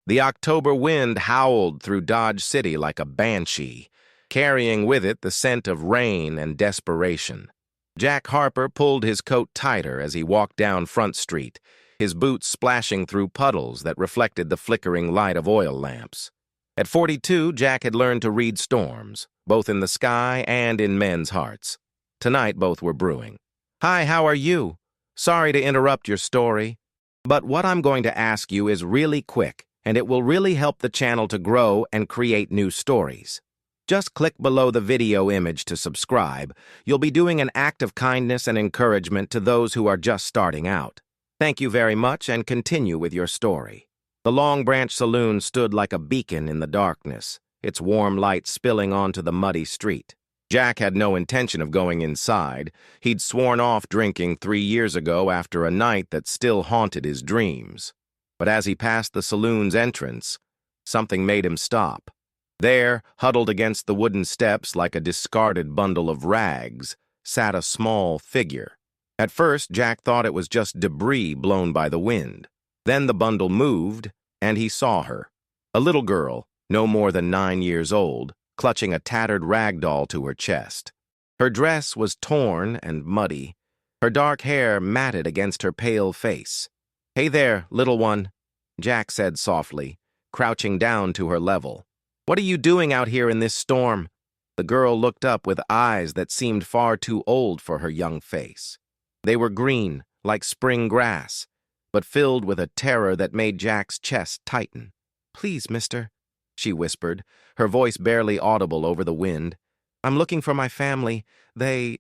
The October wind howled through Dodge City like a banshee, carrying with it the scent of rain and desperation. Jack Harper pulled his coat tighter as he walked down Front Street, his boots splashing through puddles that reflected the flickering light of oil lamps. At 42, Jack had learned to read storms, both in the sky and in men's hearts. Tonight, both were brewing. "Hi, how are you? Sorry to interrupt your story, but what I'm going to ask you is really quick, and it will really help the channel to grow and create new stories. Just click below the video image to subscribe. You'll be doing an act of kindness and encouragement to those who are just starting out. Thank you very much, and continue with your story." The Long Branch Saloon stood like a beacon in the darkness, its warm light spilling onto the muddy street. Jack had no intention of going inside. He'd sworn off drinking 3 years ago after a night that still haunted his dreams. But as he passed the saloon's entrance, something made him stop. There, huddled against the wooden steps like a discarded bundle of rags, sat a small figure. At first, Jack thought it was just debris blown by the wind. Then the bundle moved, and he saw her. A little girl, no more than 9 years old, clutching a tattered ragdoll to her chest. Her dress was torn and muddy, her dark hair matted against her pale face. "Hey there, little one," Jack said softly, crouching down to her level. "What are you doing out here in this storm?" The girl looked up with eyes that seemed far too old for her young face. They were green, like spring grass, but filled with a terror that made Jack's chest tighten. "Please, mister," she whispered, her voice barely audible over the wind. "I'm looking for my family. They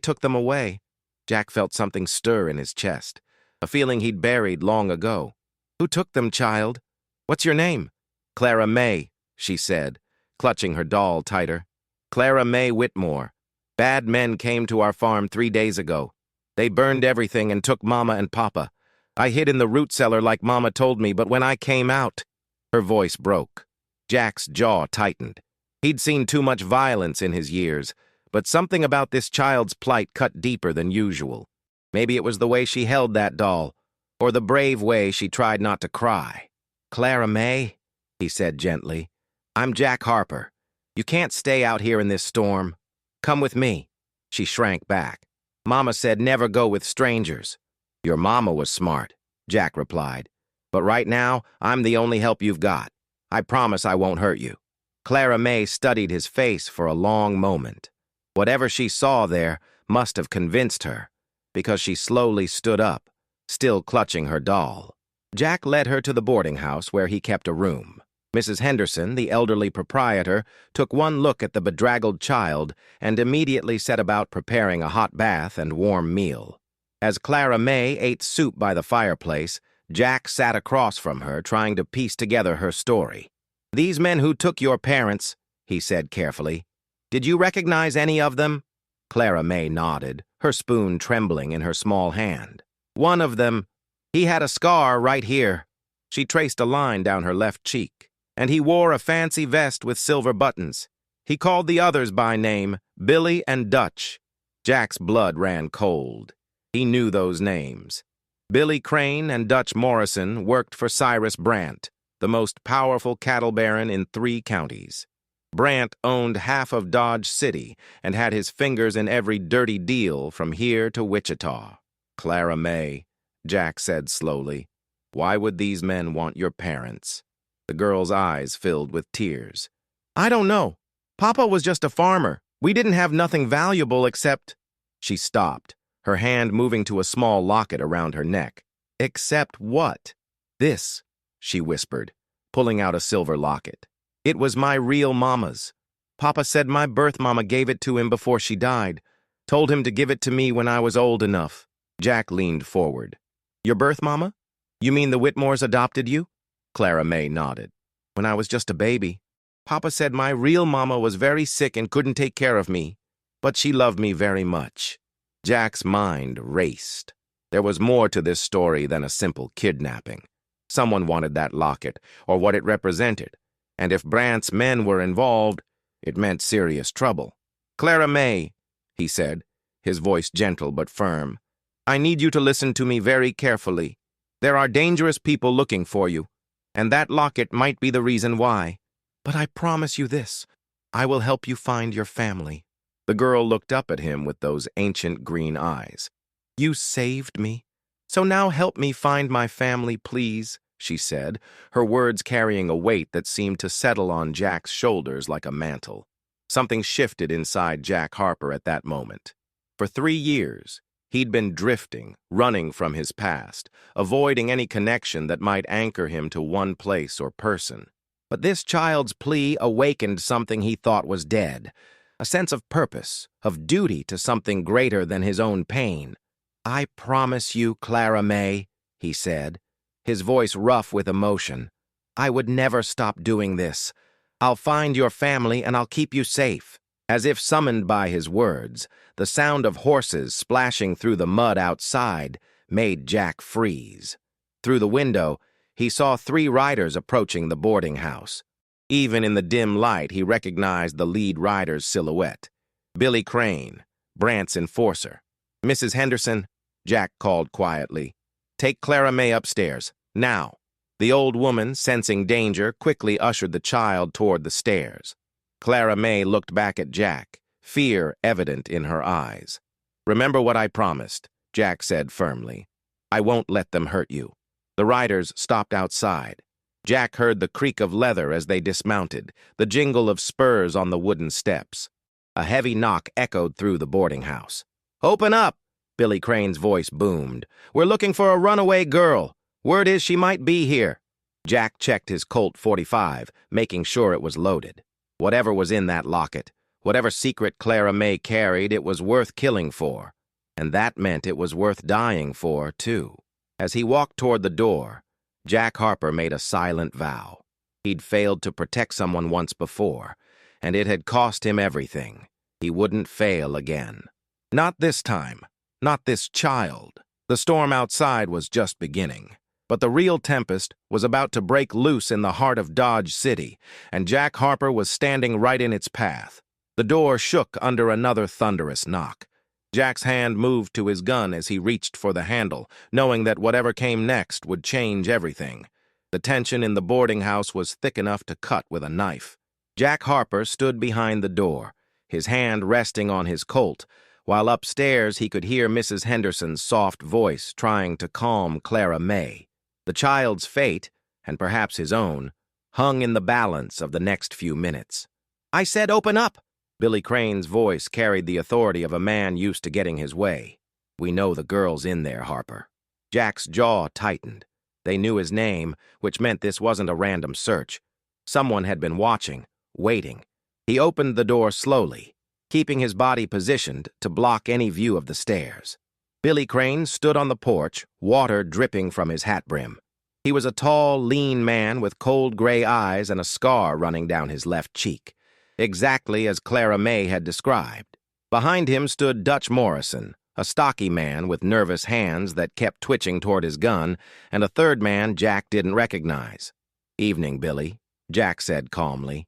took them away." Jack felt something stir in his chest, a feeling he'd buried long ago. "Who took them, child? What's your name?" "Clara Mae," she said, clutching her doll tighter. "Clara Mae Whitmore. Bad men came to our farm 3 days ago. They burned everything and took Mama and Papa. I hid in the root cellar like Mama told me, but when I came out..." Her voice broke. Jack's jaw tightened. He'd seen too much violence in his years, but something about this child's plight cut deeper than usual. Maybe it was the way she held that doll, or the brave way she tried not to cry. "Clara Mae," he said gently, "I'm Jack Harper. You can't stay out here in this storm. Come with me." She shrank back. "Mama said never go with strangers." "Your mama was smart," Jack replied. "But right now, I'm the only help you've got. I promise I won't hurt you." Clara Mae studied his face for a long moment. Whatever she saw there must have convinced her, because she slowly stood up, still clutching her doll. Jack led her to the boarding house where he kept a room. Mrs. Henderson, the elderly proprietor, took one look at the bedraggled child and immediately set about preparing a hot bath and warm meal. As Clara Mae ate soup by the fireplace, Jack sat across from her, trying to piece together her story. "These men who took your parents," he said carefully, "did you recognize any of them?" Clara Mae nodded, her spoon trembling in her small hand. "One of them, he had a scar right here." She traced a line down her left cheek. "And he wore a fancy vest with silver buttons. He called the others by name, Billy and Dutch." Jack's blood ran cold. He knew those names. Billy Crane and Dutch Morrison worked for Cyrus Brant, the most powerful cattle baron in 3 counties. Brant owned half of Dodge City and had his fingers in every dirty deal from here to Wichita. "Clara Mae," Jack said slowly, "why would these men want your parents?" The girl's eyes filled with tears. "I don't know. Papa was just a farmer. We didn't have nothing valuable except..." She stopped, her hand moving to a small locket around her neck. "Except what?" "This," she whispered, pulling out a silver locket. "It was my real mama's. Papa said my birth mama gave it to him before she died. Told him to give it to me when I was old enough." Jack leaned forward. "Your birth mama? You mean the Whitmores adopted you?" Clara Mae nodded. "When I was just a baby. Papa said my real mama was very sick and couldn't take care of me, but she loved me very much." Jack's mind raced. There was more to this story than a simple kidnapping. Someone wanted that locket, or what it represented, and if Brant's men were involved, it meant serious trouble. "Clara Mae," he said, his voice gentle but firm, "I need you to listen to me very carefully. There are dangerous people looking for you. And that locket might be the reason why. But I promise you this, I will help you find your family. The girl looked up at him with those ancient green eyes. You saved me. So now help me find my family, please, she said, her words carrying a weight that seemed to settle on Jack's shoulders like a mantle. Something shifted inside Jack Harper at that moment. For 3 years, he'd been drifting, running from his past, avoiding any connection that might anchor him to one place or person. But this child's plea awakened something he thought was dead, a sense of purpose, of duty to something greater than his own pain. I promise you, Clara Mae, he said, his voice rough with emotion, I would never stop doing this. I'll find your family and I'll keep you safe. As if summoned by his words, the sound of horses splashing through the mud outside made Jack freeze. Through the window, he saw 3 riders approaching the boarding house. Even in the dim light, he recognized the lead rider's silhouette. Billy Crane, Brant's enforcer. Mrs. Henderson, Jack called quietly. Take Clara Mae upstairs, now. The old woman, sensing danger, quickly ushered the child toward the stairs. Clara Mae looked back at Jack, fear evident in her eyes. Remember what I promised, Jack said firmly. I won't let them hurt you. The riders stopped outside. Jack heard the creak of leather as they dismounted, the jingle of spurs on the wooden steps. A heavy knock echoed through the boarding house. Open up, Billy Crane's voice boomed. We're looking for a runaway girl. Word is she might be here. Jack checked his Colt .45, making sure it was loaded. Whatever was in that locket, whatever secret Clara Mae carried, it was worth killing for. And that meant it was worth dying for, too. As he walked toward the door, Jack Harper made a silent vow. He'd failed to protect someone once before, and it had cost him everything. He wouldn't fail again. Not this time. Not this child. The storm outside was just beginning. But the real tempest was about to break loose in the heart of Dodge City, and Jack Harper was standing right in its path. The door shook under another thunderous knock. Jack's hand moved to his gun as he reached for the handle, knowing that whatever came next would change everything. The tension in the boarding house was thick enough to cut with a knife. Jack Harper stood behind the door, his hand resting on his Colt, while upstairs he could hear Mrs. Henderson's soft voice trying to calm Clara Mae. The child's fate, and perhaps his own, hung in the balance of the next few minutes. I said open up! Billy Crane's voice carried the authority of a man used to getting his way. We know the girl's in there, Harper. Jack's jaw tightened. They knew his name, which meant this wasn't a random search. Someone had been watching, waiting. He opened the door slowly, keeping his body positioned to block any view of the stairs. Billy Crane stood on the porch, water dripping from his hat brim. He was a tall, lean man with cold gray eyes and a scar running down his left cheek, exactly as Clara Mae had described. Behind him stood Dutch Morrison, a stocky man with nervous hands that kept twitching toward his gun, and a third man Jack didn't recognize. Evening, Billy, Jack said calmly.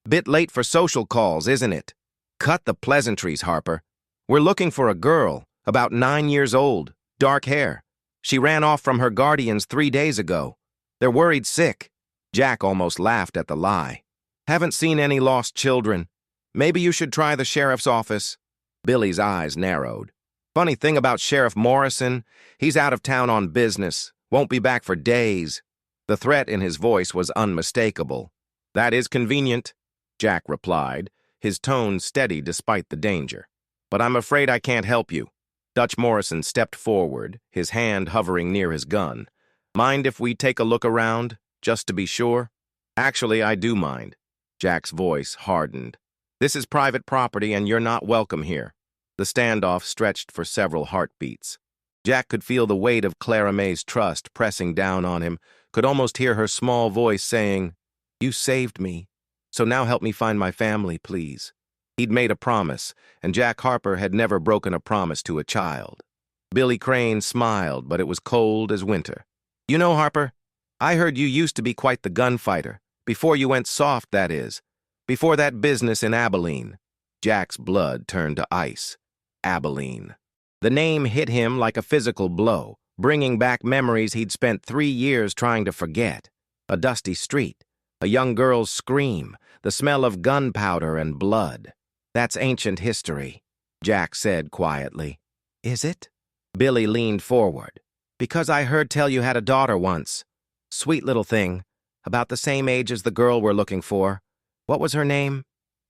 Bit late for social calls, isn't it? Cut the pleasantries, Harper. We're looking for a girl. About 9 years old, dark hair. She ran off from her guardians 3 days ago. They're worried sick. Jack almost laughed at the lie. Haven't seen any lost children. Maybe you should try the sheriff's office. Billy's eyes narrowed. Funny thing about Sheriff Morrison, he's out of town on business. Won't be back for days. The threat in his voice was unmistakable. That is convenient, Jack replied, his tone steady despite the danger. But I'm afraid I can't help you. Dutch Morrison stepped forward, his hand hovering near his gun. Mind if we take a look around, just to be sure? Actually, I do mind. Jack's voice hardened. This is private property and you're not welcome here. The standoff stretched for several heartbeats. Jack could feel the weight of Clara Mae's trust pressing down on him, could almost hear her small voice saying, You saved me, so now help me find my family, please. He'd made a promise, and Jack Harper had never broken a promise to a child. Billy Crane smiled, but it was cold as winter. You know, Harper, I heard you used to be quite the gunfighter, before you went soft, that is, before that business in Abilene. Jack's blood turned to ice. Abilene. The name hit him like a physical blow, bringing back memories he'd spent 3 years trying to forget. A dusty street, a young girl's scream, the smell of gunpowder and blood. That's ancient history, Jack said quietly. Is it? Billy leaned forward. Because I heard tell you had a daughter once. Sweet little thing, about the same age as the girl we're looking for. What was her name?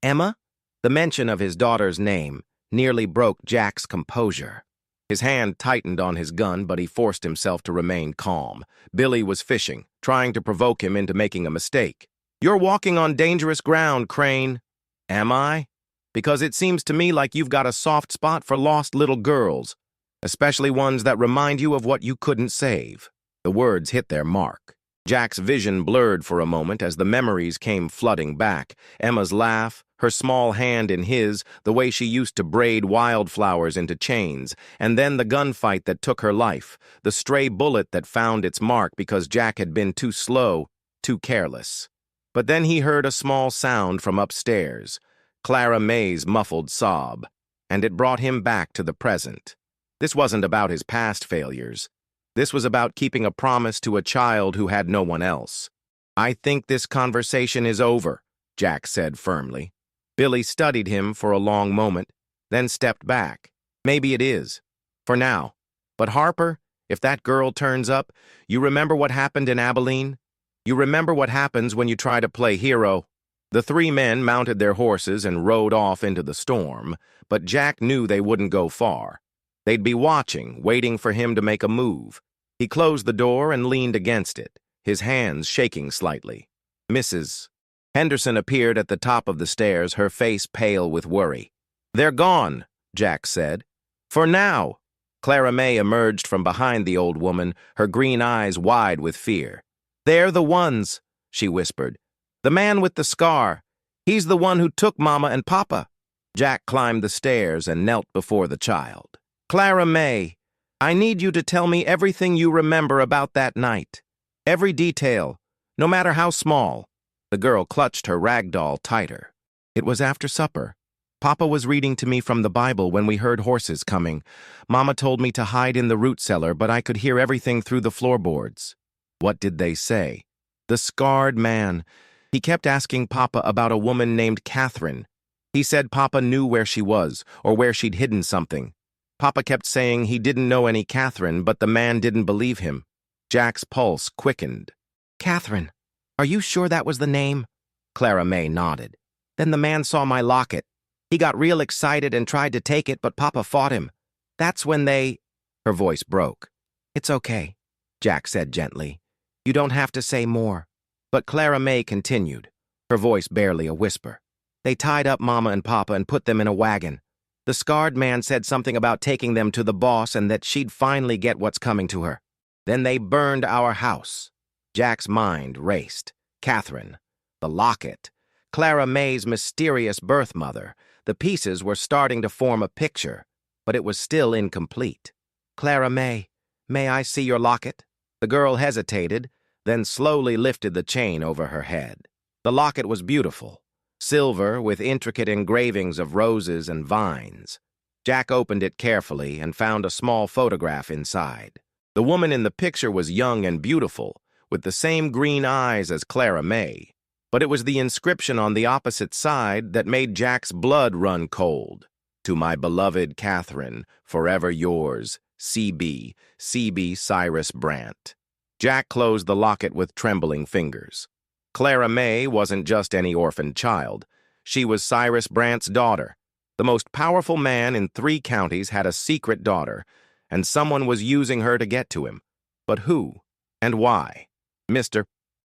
Emma? The mention of his daughter's name nearly broke Jack's composure. His hand tightened on his gun, but he forced himself to remain calm. Billy was fishing, trying to provoke him into making a mistake. You're walking on dangerous ground, Crane. Am I? Because it seems to me like you've got a soft spot for lost little girls, especially ones that remind you of what you couldn't save. The words hit their mark. Jack's vision blurred for a moment as the memories came flooding back. Emma's laugh, her small hand in his, the way she used to braid wildflowers into chains, and then the gunfight that took her life, the stray bullet that found its mark because Jack had been too slow, too careless. But then he heard a small sound from upstairs, Clara Mae's muffled sob, and it brought him back to the present. This wasn't about his past failures. This was about keeping a promise to a child who had no one else. I think this conversation is over, Jack said firmly. Billy studied him for a long moment, then stepped back. Maybe it is. For now. But Harper, if that girl turns up, you remember what happened in Abilene? You remember what happens when you try to play hero? The three men mounted their horses and rode off into the storm, but Jack knew they wouldn't go far. They'd be watching, waiting for him to make a move. He closed the door and leaned against it, his hands shaking slightly. Mrs. Henderson appeared at the top of the stairs, her face pale with worry. They're gone, Jack said. For now. Clara Mae emerged from behind the old woman, her green eyes wide with fear. They're the ones, she whispered. The man with the scar. He's the one who took Mama and Papa. Jack climbed the stairs and knelt before the child. Clara Mae, I need you to tell me everything you remember about that night. Every detail, no matter how small. The girl clutched her ragdoll tighter. It was after supper. Papa was reading to me from the Bible when we heard horses coming. Mama told me to hide in the root cellar, but I could hear everything through the floorboards. What did they say? The scarred man. He kept asking Papa about a woman named Catherine. He said Papa knew where she was, or where she'd hidden something. Papa kept saying he didn't know any Catherine, but the man didn't believe him. Jack's pulse quickened. Catherine, are you sure that was the name? Clara Mae nodded. Then the man saw my locket. He got real excited and tried to take it, but Papa fought him. That's when they... Her voice broke. It's okay, Jack said gently. You don't have to say more. But Clara Mae continued, her voice barely a whisper. They tied up Mama and Papa and put them in a wagon. The scarred man said something about taking them to the boss and that she'd finally get what's coming to her. Then they burned our house. Jack's mind raced. Catherine, the locket, Clara Mae's mysterious birth mother. The pieces were starting to form a picture, but it was still incomplete. Clara Mae, may I see your locket? The girl hesitated, then slowly lifted the chain over her head. The locket was beautiful. Silver with intricate engravings of roses and vines. Jack opened it carefully and found a small photograph inside. The woman in the picture was young and beautiful, with the same green eyes as Clara Mae. But it was the inscription on the opposite side that made Jack's blood run cold. To my beloved Catherine, forever yours, C.B. Cyrus Brant. Jack closed the locket with trembling fingers. Clara Mae wasn't just any orphaned child. She was Cyrus Brant's daughter. The most powerful man in 3 counties had a secret daughter, and someone was using her to get to him. But who? And why? Mr.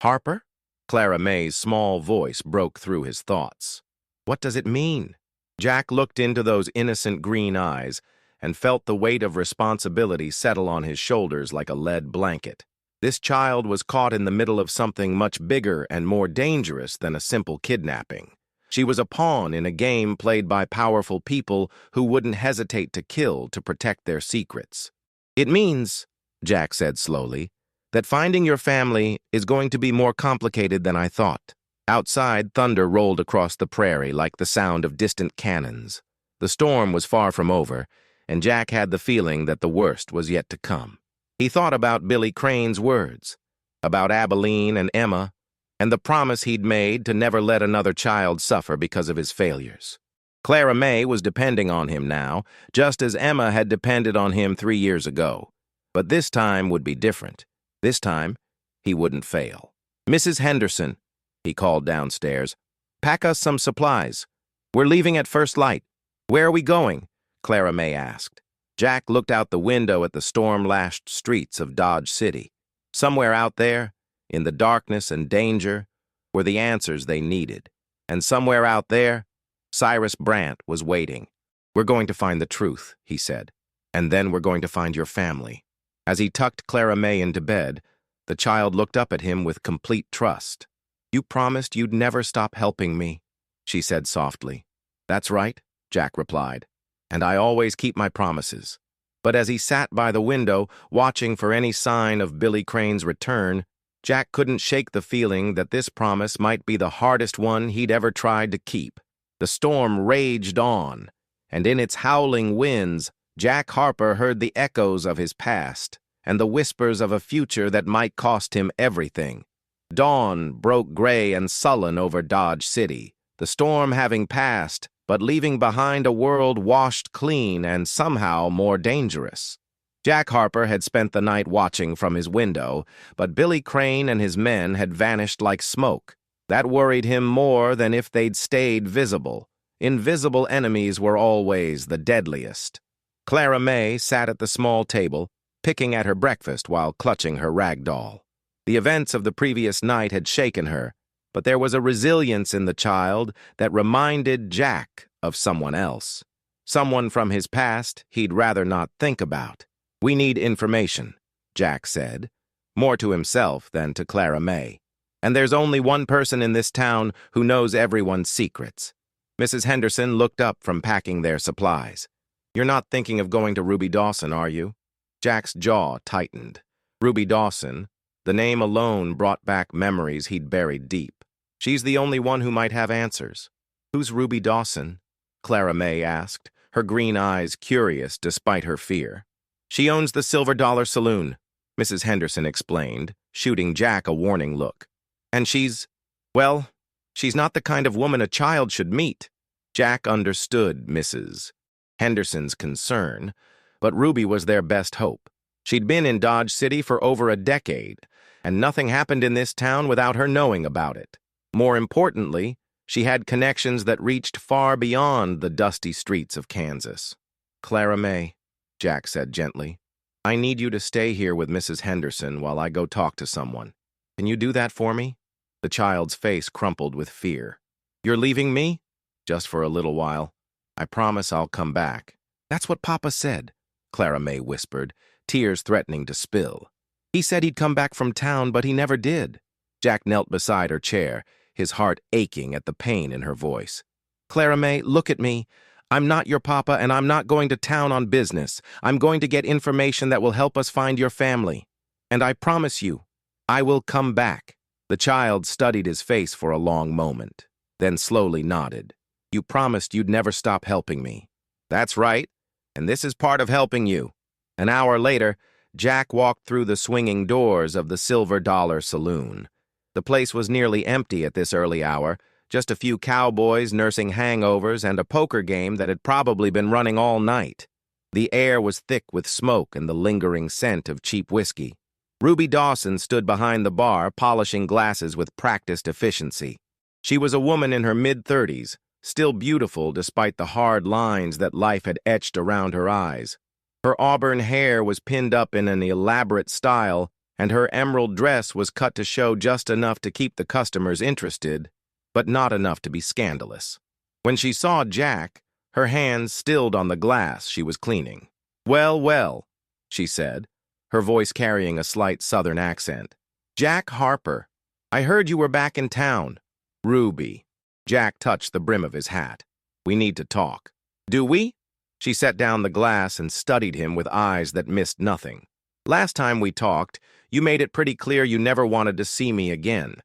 Harper? Clara Mae's small voice broke through his thoughts. What does it mean? Jack looked into those innocent green eyes and felt the weight of responsibility settle on his shoulders like a lead blanket. This child was caught in the middle of something much bigger and more dangerous than a simple kidnapping. She was a pawn in a game played by powerful people who wouldn't hesitate to kill to protect their secrets. It means, Jack said slowly, that finding your family is going to be more complicated than I thought. Outside, thunder rolled across the prairie like the sound of distant cannons. The storm was far from over, and Jack had the feeling that the worst was yet to come. He thought about Billy Crane's words. about Abilene and Emma, and the promise he'd made to never let another child suffer because of his failures. Clara Mae was depending on him now, just as Emma had depended on him 3 years ago. But this time would be different. This time, he wouldn't fail. "Mrs. Henderson," he called downstairs, "pack us some supplies. We're leaving at first light." "Where are we going?" Clara Mae asked. Jack looked out the window at the storm-lashed streets of Dodge City. Somewhere out there, in the darkness and danger, were the answers they needed. And somewhere out there, Cyrus Brandt was waiting. "We're going to find the truth," he said. "And then we're going to find your family." As he tucked Clara Mae into bed, the child looked up at him with complete trust. "You promised you'd never stop helping me," she said softly. "That's right," Jack replied. "And I always keep my promises." But as he sat by the window, watching for any sign of Billy Crane's return, Jack couldn't shake the feeling that this promise might be the hardest one he'd ever tried to keep. The storm raged on, and in its howling winds, Jack Harper heard the echoes of his past and the whispers of a future that might cost him everything. Dawn broke gray and sullen over Dodge City, the storm having passed, but leaving behind a world washed clean and somehow more dangerous. Jack Harper had spent the night watching from his window, but Billy Crane and his men had vanished like smoke. That worried him more than if they'd stayed visible. Invisible enemies were always the deadliest. Clara Mae sat at the small table, picking at her breakfast while clutching her ragdoll. The events of the previous night had shaken her, but there was a resilience in the child that reminded Jack of someone else. Someone from his past he'd rather not think about. "We need information," Jack said, more to himself than to Clara Mae. "And there's only one person in this town who knows everyone's secrets." Mrs. Henderson looked up from packing their supplies. "You're not thinking of going to Ruby Dawson, are you?" Jack's jaw tightened. Ruby Dawson, the name alone brought back memories he'd buried deep. "She's the only one who might have answers." "Who's Ruby Dawson?" Clara Mae asked, her green eyes curious despite her fear. "She owns the Silver Dollar Saloon," Mrs. Henderson explained, shooting Jack a warning look. "And she's not the kind of woman a child should meet." Jack understood Mrs. Henderson's concern, but Ruby was their best hope. She'd been in Dodge City for over a decade, and nothing happened in this town without her knowing about it. More importantly, she had connections that reached far beyond the dusty streets of Kansas. "Clara Mae," Jack said gently, "I need you to stay here with Mrs. Henderson while I go talk to someone. Can you do that for me?" The child's face crumpled with fear. "You're leaving me?" "Just for a little while. I promise I'll come back." "That's what Papa said," Clara Mae whispered, tears threatening to spill. "He said he'd come back from town, but he never did." Jack knelt beside her chair, his heart aching at the pain in her voice. "Clara Mae, look at me. I'm not your papa, and I'm not going to town on business. I'm going to get information that will help us find your family. And I promise you, I will come back." The child studied his face for a long moment, then slowly nodded. "You promised you'd never stop helping me." "That's right, and this is part of helping you." An hour later, Jack walked through the swinging doors of the Silver Dollar Saloon. The place was nearly empty at this early hour, just a few cowboys nursing hangovers and a poker game that had probably been running all night. The air was thick with smoke and the lingering scent of cheap whiskey. Ruby Dawson stood behind the bar, polishing glasses with practiced efficiency. She was a woman in her mid-30s, still beautiful despite the hard lines that life had etched around her eyes. Her auburn hair was pinned up in an elaborate style, and her emerald dress was cut to show just enough to keep the customers interested, but not enough to be scandalous. When she saw Jack, her hands stilled on the glass she was cleaning. "Well, well," she said, her voice carrying a slight southern accent. "Jack Harper, I heard you were back in town." "Ruby." Jack touched the brim of his hat. "We need to talk." "Do we?" She set down the glass and studied him with eyes that missed nothing. "Last time we talked, you made it pretty clear you never wanted to see me again."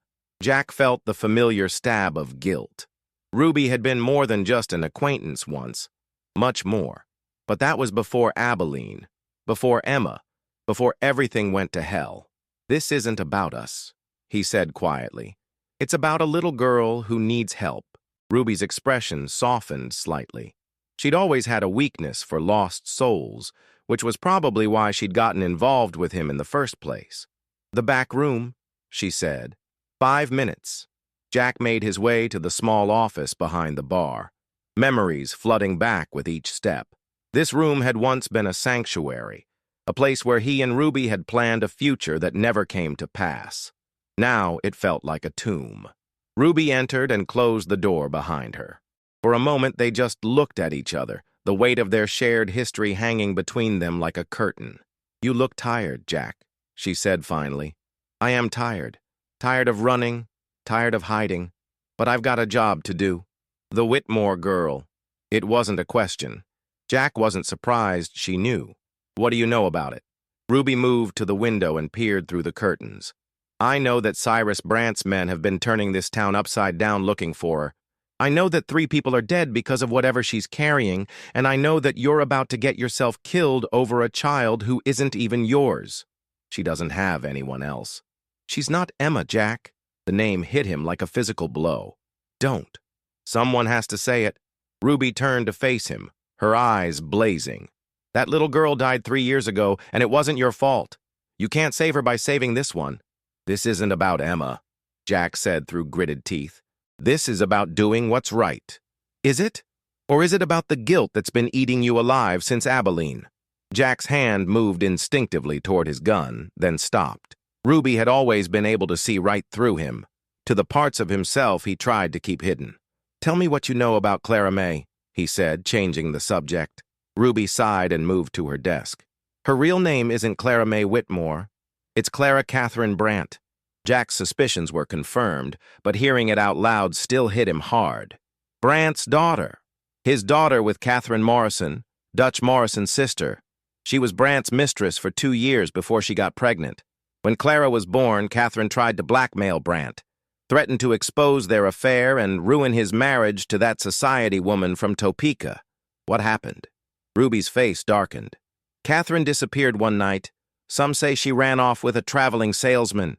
Jack felt the familiar stab of guilt. Ruby had been more than just an acquaintance once, much more. But that was before Abilene, before Emma, before everything went to hell. "This isn't about us," he said quietly. "It's about a little girl who needs help." Ruby's expression softened slightly. She'd always had a weakness for lost souls, which was probably why she'd gotten involved with him in the first place. "The back room," she said. 5 minutes. Jack made his way to the small office behind the bar, memories flooding back with each step. This room had once been a sanctuary, a place where he and Ruby had planned a future that never came to pass. Now it felt like a tomb. Ruby entered and closed the door behind her. For a moment they just looked at each other, the weight of their shared history hanging between them like a curtain. "You look tired, Jack," she said finally. "I am tired. Tired of running, tired of hiding. But I've got a job to do." The Whitmore girl. It wasn't a question. Jack wasn't surprised she knew. "What do you know about it?" Ruby moved to the window and peered through the curtains. "I know that Cyrus Brandt's men have been turning this town upside down looking for her. I know that 3 people are dead because of whatever she's carrying, and I know that you're about to get yourself killed over a child who isn't even yours. She doesn't have anyone else. She's not Emma, Jack." The name hit him like a physical blow. "Don't." "Someone has to say it." Ruby turned to face him, her eyes blazing. "That little girl died 3 years ago, and it wasn't your fault. You can't save her by saving this one." "This isn't about Emma," Jack said through gritted teeth. "This is about doing what's right." "Is it? Or is it about the guilt that's been eating you alive since Abilene?" Jack's hand moved instinctively toward his gun, then stopped. Ruby had always been able to see right through him, to the parts of himself he tried to keep hidden. "Tell me what you know about Clara Mae," he said, changing the subject. Ruby sighed and moved to her desk. "Her real name isn't Clara Mae Whitmore. It's Clara Catherine Brandt." Jack's suspicions were confirmed, but hearing it out loud still hit him hard. Brandt's daughter. His daughter with Catherine Morrison, Dutch Morrison's sister. She was Brandt's mistress for 2 years before she got pregnant. When Clara was born, Catherine tried to blackmail Brandt, threatened to expose their affair and ruin his marriage to that society woman from Topeka. What happened? Ruby's face darkened. Catherine disappeared one night. Some say she ran off with a traveling salesman.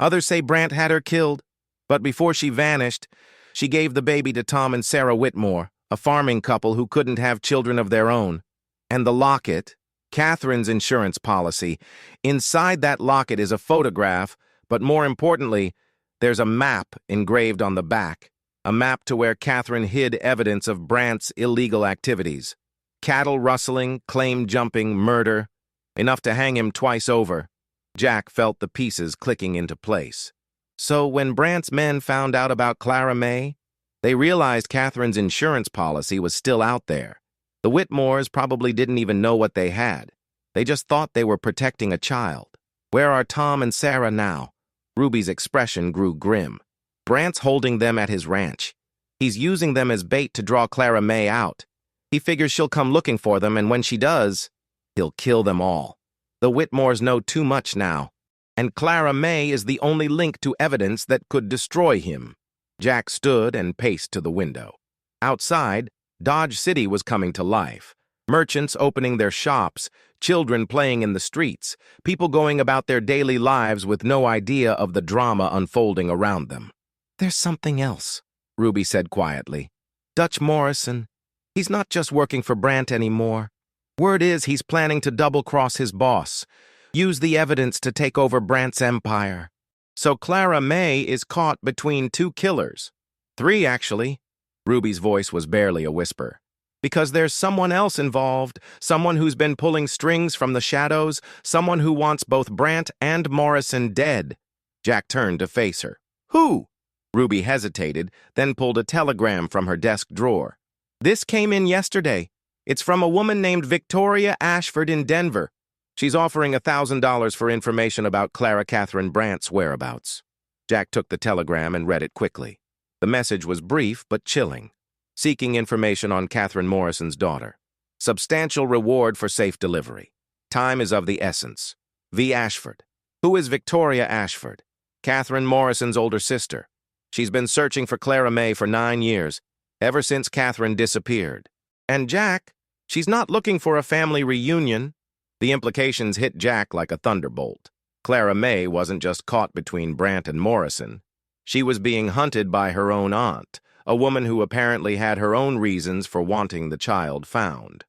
Others say Brandt had her killed. But before she vanished, she gave the baby to Tom and Sarah Whitmore, a farming couple who couldn't have children of their own. And the locket, Catherine's insurance policy. Inside that locket is a photograph, but more importantly, there's a map engraved on the back, a map to where Catherine hid evidence of Brandt's illegal activities. Cattle rustling, claim jumping, murder, enough to hang him twice over. Jack felt the pieces clicking into place. So when Brandt's men found out about Clara Mae, they realized Catherine's insurance policy was still out there. The Whitmores probably didn't even know what they had. They just thought they were protecting a child. Where are Tom and Sarah now? Ruby's expression grew grim. Brandt's holding them at his ranch. He's using them as bait to draw Clara Mae out. He figures she'll come looking for them, and when she does, he'll kill them all. The Whitmores know too much now, and Clara Mae is the only link to evidence that could destroy him. Jack stood and paced to the window. Outside, Dodge City was coming to life. Merchants opening their shops, children playing in the streets, people going about their daily lives with no idea of the drama unfolding around them. "There's something else," Ruby said quietly. "Dutch Morrison, he's not just working for Brandt anymore. Word is he's planning to double-cross his boss, use the evidence to take over Brandt's empire. So Clara Mae is caught between 2 killers. 3, actually." Ruby's voice was barely a whisper. "Because there's someone else involved, someone who's been pulling strings from the shadows, someone who wants both Brandt and Morrison dead." Jack turned to face her. "Who?" Ruby hesitated, then pulled a telegram from her desk drawer. "This came in yesterday. It's from a woman named Victoria Ashford in Denver. She's offering $1,000 for information about Clara Catherine Brandt's whereabouts." Jack took the telegram and read it quickly. The message was brief but chilling. Seeking information on Catherine Morrison's daughter. Substantial reward for safe delivery. Time is of the essence. V. Ashford. Who is Victoria Ashford? Catherine Morrison's older sister. She's been searching for Clara Mae for 9 years, ever since Catherine disappeared. And Jack, she's not looking for a family reunion. The implications hit Jack like a thunderbolt. Clara Mae wasn't just caught between Brant and Morrison. She was being hunted by her own aunt, a woman who apparently had her own reasons for wanting the child found.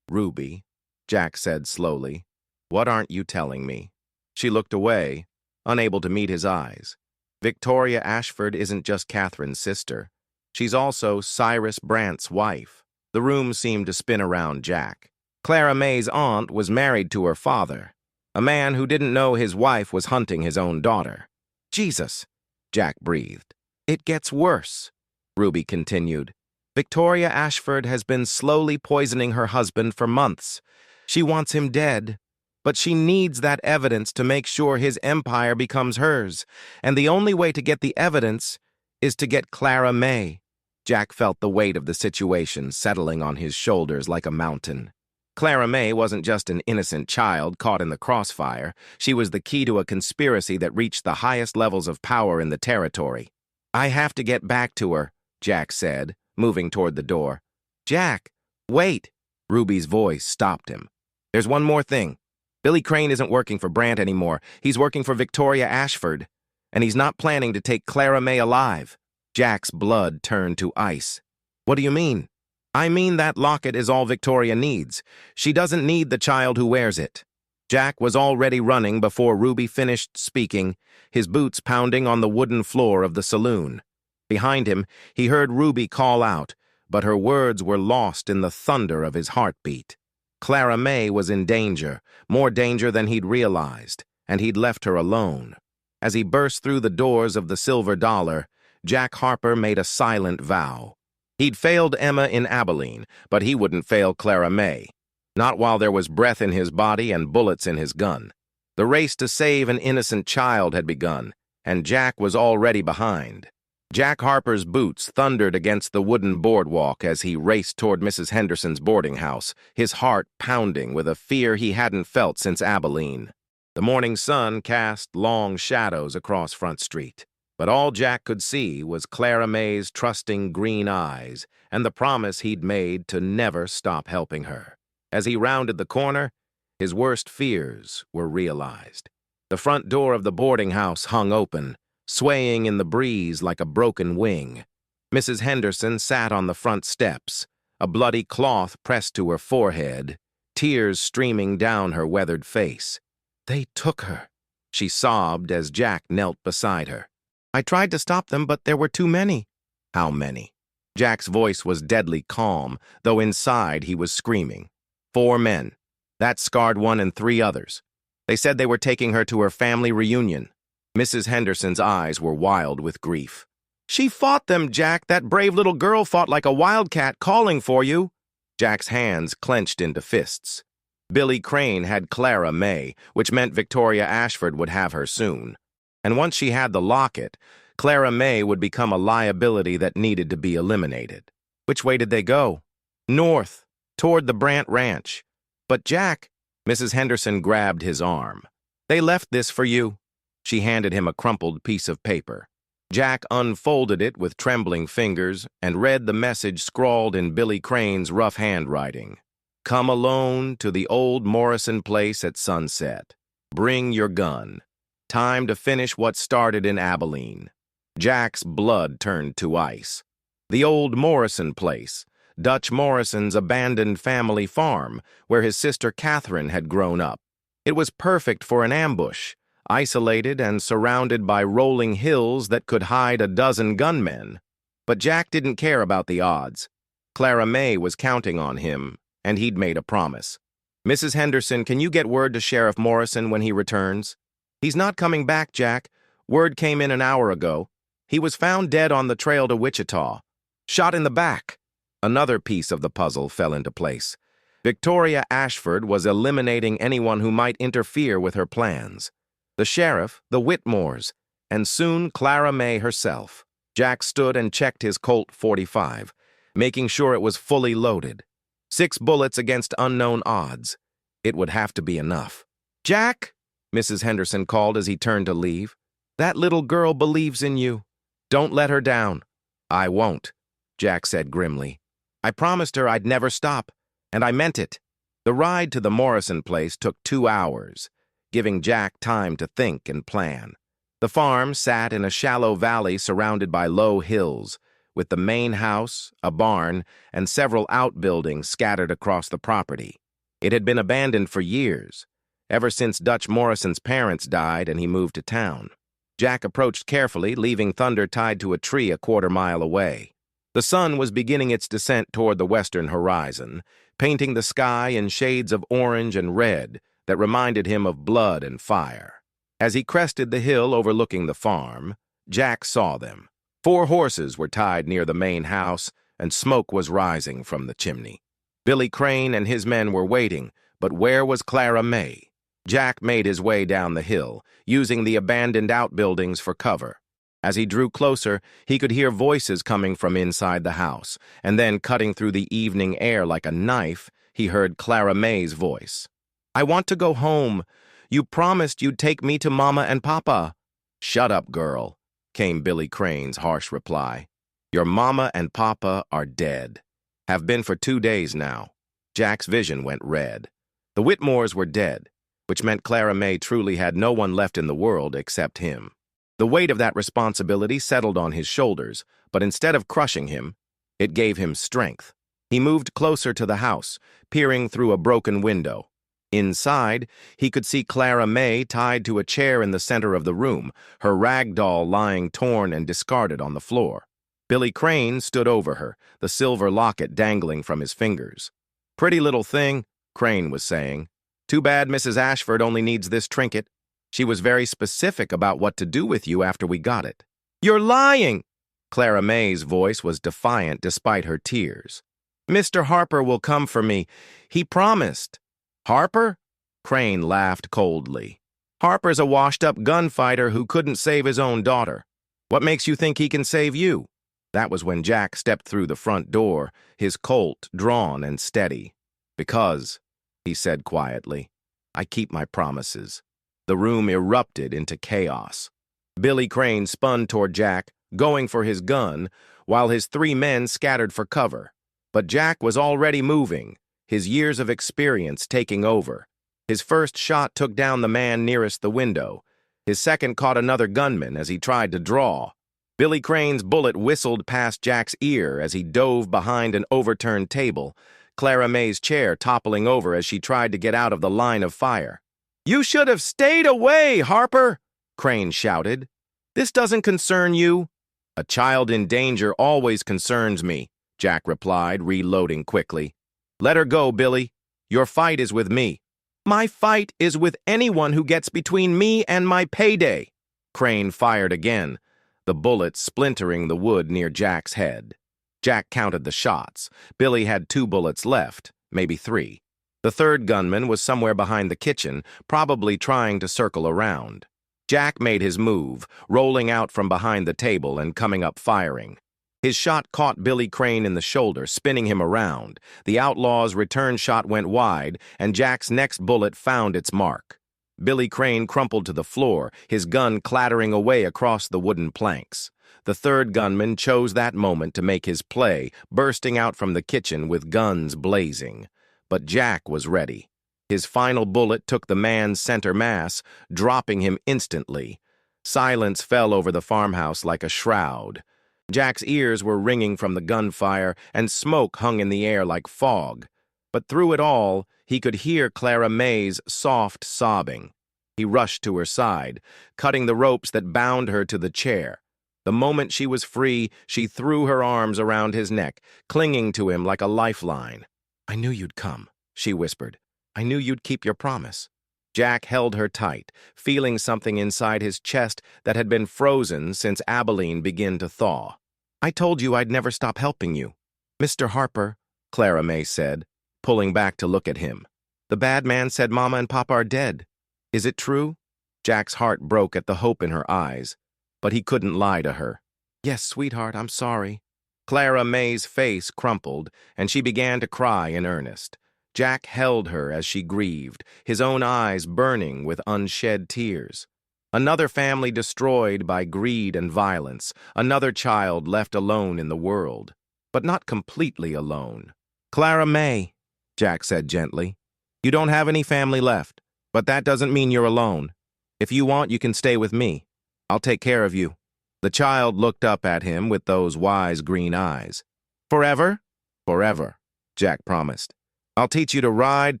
"Ruby," Jack said slowly, "what aren't you telling me?" She looked away, unable to meet his eyes. Victoria Ashford isn't just Catherine's sister. She's also Cyrus Brant's wife. The room seemed to spin around Jack. Clara Mae's aunt was married to her father, a man who didn't know his wife was hunting his own daughter. "Jesus," Jack breathed. "It gets worse," Ruby continued. "Victoria Ashford has been slowly poisoning her husband for months. She wants him dead, but she needs that evidence to make sure his empire becomes hers, and the only way to get the evidence is to get Clara Mae." Jack felt the weight of the situation settling on his shoulders like a mountain. Clara Mae wasn't just an innocent child caught in the crossfire. She was the key to a conspiracy that reached the highest levels of power in the territory. "I have to get back to her," Jack said, moving toward the door. "Jack, wait!" Ruby's voice stopped him. "There's one more thing. Billy Crane isn't working for Brant anymore. He's working for Victoria Ashford, and he's not planning to take Clara Mae alive." Jack's blood turned to ice. "What do you mean?" "I mean that locket is all Victoria needs. She doesn't need the child who wears it." Jack was already running before Ruby finished speaking, his boots pounding on the wooden floor of the saloon. Behind him, he heard Ruby call out, but her words were lost in the thunder of his heartbeat. Clara Mae was in danger, more danger than he'd realized, and he'd left her alone. As he burst through the doors of the Silver Dollar, Jack Harper made a silent vow. He'd failed Emma in Abilene, but he wouldn't fail Clara Mae. Not while there was breath in his body and bullets in his gun. The race to save an innocent child had begun, and Jack was already behind. Jack Harper's boots thundered against the wooden boardwalk as he raced toward Mrs. Henderson's boarding house, his heart pounding with a fear he hadn't felt since Abilene. The morning sun cast long shadows across Front Street, but all Jack could see was Clara Mae's trusting green eyes and the promise he'd made to never stop helping her. As he rounded the corner, his worst fears were realized. The front door of the boarding house hung open, swaying in the breeze like a broken wing. Mrs. Henderson sat on the front steps, a bloody cloth pressed to her forehead, tears streaming down her weathered face. "They took her," she sobbed as Jack knelt beside her. "I tried to stop them, but there were too many." "How many?" Jack's voice was deadly calm, though inside he was screaming. "4 men. That scarred one and 3 others. They said they were taking her to her family reunion." Mrs. Henderson's eyes were wild with grief. "She fought them, Jack. That brave little girl fought like a wildcat, calling for you." Jack's hands clenched into fists. Billy Crane had Clara Mae, which meant Victoria Ashford would have her soon. And once she had the locket, Clara Mae would become a liability that needed to be eliminated. Which way did they go? North, toward the Brant Ranch. "But Jack," Mrs. Henderson grabbed his arm. "They left this for you." She handed him a crumpled piece of paper. Jack unfolded it with trembling fingers and read the message scrawled in Billy Crane's rough handwriting. "Come alone to the old Morrison place at sunset. Bring your gun. Time to finish what started in Abilene." Jack's blood turned to ice. The old Morrison place, Dutch Morrison's abandoned family farm, where his sister Catherine had grown up. It was perfect for an ambush, isolated and surrounded by rolling hills that could hide a dozen gunmen. But Jack didn't care about the odds. Clara Mae was counting on him, and he'd made a promise. "Mrs. Henderson, can you get word to Sheriff Morrison when he returns?" "He's not coming back, Jack. Word came in an hour ago. He was found dead on the trail to Wichita. Shot in the back." Another piece of the puzzle fell into place. Victoria Ashford was eliminating anyone who might interfere with her plans. The sheriff, the Whitmores, and soon Clara Mae herself. Jack stood and checked his Colt .45, making sure it was fully loaded. 6 bullets against unknown odds. It would have to be enough. "Jack," Mrs. Henderson called as he turned to leave, "that little girl believes in you. Don't let her down." "I won't," Jack said grimly. "I promised her I'd never stop, and I meant it." The ride to the Morrison place took 2 hours. giving Jack time to think and plan. The farm sat in a shallow valley surrounded by low hills, with the main house, a barn, and several outbuildings scattered across the property. It had been abandoned for years, ever since Dutch Morrison's parents died and he moved to town. Jack approached carefully, leaving Thunder tied to a tree a quarter-mile away. The sun was beginning its descent toward the western horizon, painting the sky in shades of orange and red that reminded him of blood and fire. As he crested the hill overlooking the farm, Jack saw them. 4 horses were tied near the main house, and smoke was rising from the chimney. Billy Crane and his men were waiting, but where was Clara Mae? Jack made his way down the hill, using the abandoned outbuildings for cover. As he drew closer, he could hear voices coming from inside the house, and then cutting through the evening air like a knife, he heard Clara Mae's voice. "I want to go home. You promised you'd take me to Mama and Papa." "Shut up, girl," came Billy Crane's harsh reply. "Your Mama and Papa are dead. Have been for 2 days now." Jack's vision went red. The Whitmores were dead, which meant Clara Mae truly had no one left in the world except him. The weight of that responsibility settled on his shoulders, but instead of crushing him, it gave him strength. He moved closer to the house, peering through a broken window. Inside, he could see Clara Mae tied to a chair in the center of the room, her ragdoll lying torn and discarded on the floor. Billy Crane stood over her, the silver locket dangling from his fingers. "Pretty little thing," Crane was saying. "Too bad Mrs. Ashford only needs this trinket. She was very specific about what to do with you after we got it." "You're lying!" Clara Mae's voice was defiant despite her tears. "Mr. Harper will come for me. He promised." "Harper?" Crane laughed coldly. "Harper's a washed-up gunfighter who couldn't save his own daughter. What makes you think he can save you?" That was when Jack stepped through the front door, his Colt drawn and steady. "Because," he said quietly, "I keep my promises." The room erupted into chaos. Billy Crane spun toward Jack, going for his gun, while his 3 men scattered for cover. But Jack was already moving, his years of experience taking over. His first shot took down the man nearest the window. His second caught another gunman as he tried to draw. Billy Crane's bullet whistled past Jack's ear as he dove behind an overturned table, Clara Mae's chair toppling over as she tried to get out of the line of fire. "You should have stayed away, Harper!" Crane shouted. "This doesn't concern you." "A child in danger always concerns me," Jack replied, reloading quickly. "Let her go, Billy. Your fight is with me." "My fight is with anyone who gets between me and my payday." Crane fired again, the bullet splintering the wood near Jack's head. Jack counted the shots. Billy had 2 bullets left, maybe 3. The third gunman was somewhere behind the kitchen, probably trying to circle around. Jack made his move, rolling out from behind the table and coming up firing. His shot caught Billy Crane in the shoulder, spinning him around. The outlaw's return shot went wide, and Jack's next bullet found its mark. Billy Crane crumpled to the floor, his gun clattering away across the wooden planks. The third gunman chose that moment to make his play, bursting out from the kitchen with guns blazing. But Jack was ready. His final bullet took the man's center mass, dropping him instantly. Silence fell over the farmhouse like a shroud. Jack's ears were ringing from the gunfire, and smoke hung in the air like fog. But through it all, he could hear Clara Mae's soft sobbing. He rushed to her side, cutting the ropes that bound her to the chair. The moment she was free, she threw her arms around his neck, clinging to him like a lifeline. "I knew you'd come," she whispered. "I knew you'd keep your promise." Jack held her tight, feeling something inside his chest that had been frozen since Abilene began to thaw. "I told you I'd never stop helping you." "Mr. Harper," Clara Mae said, pulling back to look at him. "The bad man said Mama and Papa are dead. Is it true?" Jack's heart broke at the hope in her eyes, but he couldn't lie to her. "Yes, sweetheart, I'm sorry." Clara Mae's face crumpled, and she began to cry in earnest. Jack held her as she grieved, his own eyes burning with unshed tears. Another family destroyed by greed and violence, another child left alone in the world, but not completely alone. "Clara Mae," Jack said gently, "you don't have any family left. But that doesn't mean you're alone. If you want, you can stay with me. I'll take care of you." The child looked up at him with those wise green eyes. "Forever?" "Forever," Jack promised. "I'll teach you to ride,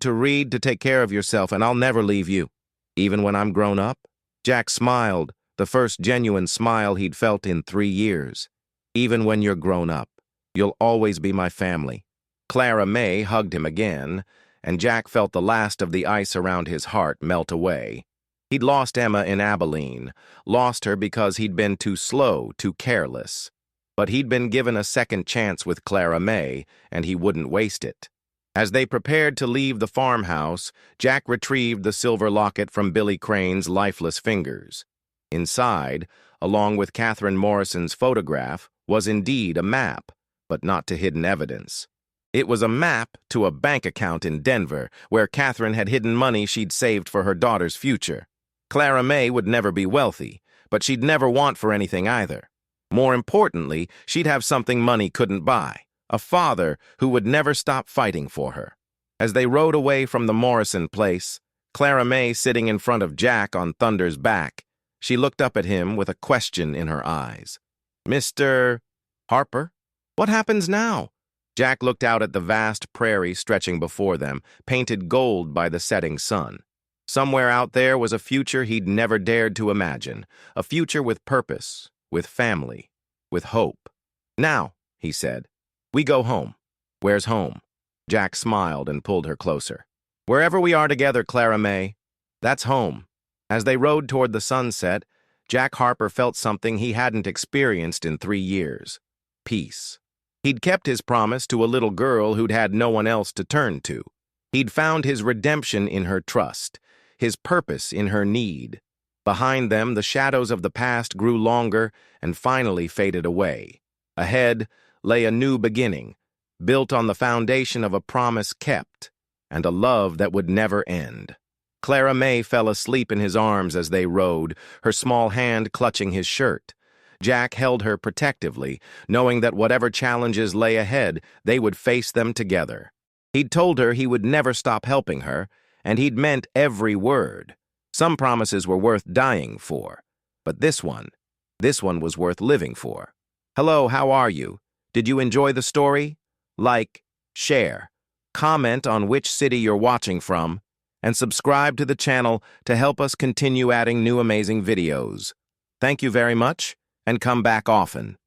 to read, to take care of yourself, and I'll never leave you. Even when I'm grown up?" Jack smiled, the first genuine smile he'd felt in 3 years. "Even when you're grown up, you'll always be my family." Clara Mae hugged him again, and Jack felt the last of the ice around his heart melt away. He'd lost Emma in Abilene, lost her because he'd been too slow, too careless. But he'd been given a second chance with Clara Mae, and he wouldn't waste it. As they prepared to leave the farmhouse, Jack retrieved the silver locket from Billy Crane's lifeless fingers. Inside, along with Catherine Morrison's photograph, was indeed a map, but not to hidden evidence. It was a map to a bank account in Denver, where Catherine had hidden money she'd saved for her daughter's future. Clara Mae would never be wealthy, but she'd never want for anything either. More importantly, she'd have something money couldn't buy, a father who would never stop fighting for her. As they rode away from the Morrison place, Clara Mae sitting in front of Jack on Thunder's back, she looked up at him with a question in her eyes. "Mr. Harper? What happens now?" Jack looked out at the vast prairie stretching before them, painted gold by the setting sun. Somewhere out there was a future he'd never dared to imagine, a future with purpose, with family, with hope. "Now," he said, "we go home." "Where's home?" Jack smiled and pulled her closer. "Wherever we are together, Clara Mae, that's home." As they rode toward the sunset, Jack Harper felt something he hadn't experienced in 3 years: peace. He'd kept his promise to a little girl who'd had no one else to turn to. He'd found his redemption in her trust, his purpose in her need. Behind them, the shadows of the past grew longer and finally faded away. Ahead lay a new beginning, built on the foundation of a promise kept and a love that would never end. Clara Mae fell asleep in his arms as they rode, her small hand clutching his shirt. Jack held her protectively, knowing that whatever challenges lay ahead, they would face them together. He'd told her he would never stop helping her, and he'd meant every word. Some promises were worth dying for, but this one was worth living for. Hello, how are you? Did you enjoy the story? Like, share, comment on which city you're watching from, and subscribe to the channel to help us continue adding new amazing videos. Thank you very much, and come back often.